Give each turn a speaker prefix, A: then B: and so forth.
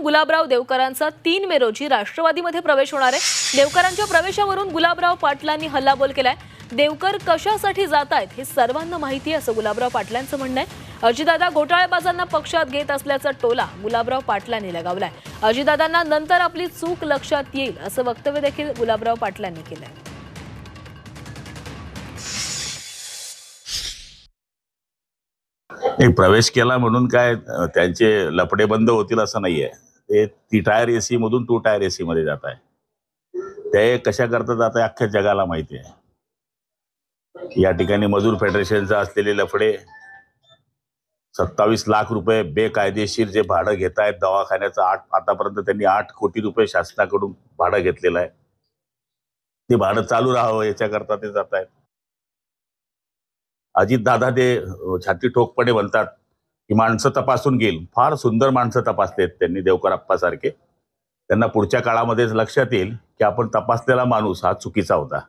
A: गुलाबराव देवकरांचा 3 मे रोजी राष्ट्रवादीमध्ये प्रवेश होणार आहे। देवकरांच्या प्रवेशावरून गुलाबराव पाटलांनी हल्लाबोल केलाय। देवकर कशासाठी जात आहेत हे सर्वांना माहिती आहे असं गुलाबराव पाटलांचं म्हणणं आहे। अजितदादा घोटाळेबाजांना पक्षात घेत असल्याचा टोला गुलाबराव पाटलांनी लगावलाय। अजितदादांना नंतर आपली चूक लक्षात येईल असं वक्तव्य देखील गुलाबराव पाटलांनी केलंय।
B: प्रवेश केला म्हणून काय त्यांचे लफडे बंद होतील असं नाहीये। ते 3 टायर एसी मधून 2 टायर एसी मध्ये जात आहे। ते कशा करता जात आहे अख्ख्या जगाला माहिती आहे। या ठिकाणी मजूर फेडरेशनचा असलेले लफडे 27 लाख रुपये बेकायदेशीर जे भाडं घेत आहेत दवाखान्याचं, आतापर्यंत त्यांनी 8 कोटी रुपये शासनाकडून भाडं घेतलेलं आहे। ते भाडं चालू राहावं याच्याकरता ते जात आहेत। अजितदादा ते छाती ठोकपणे म्हणतात की माणसं तपासून घेईल। फार सुंदर माणसं तपासलेत त्यांनी देवकर सारखे। त्यांना पुढच्या काळामध्ये लक्षात येईल की आपण तपासलेला माणूस हा चुकीचा होता।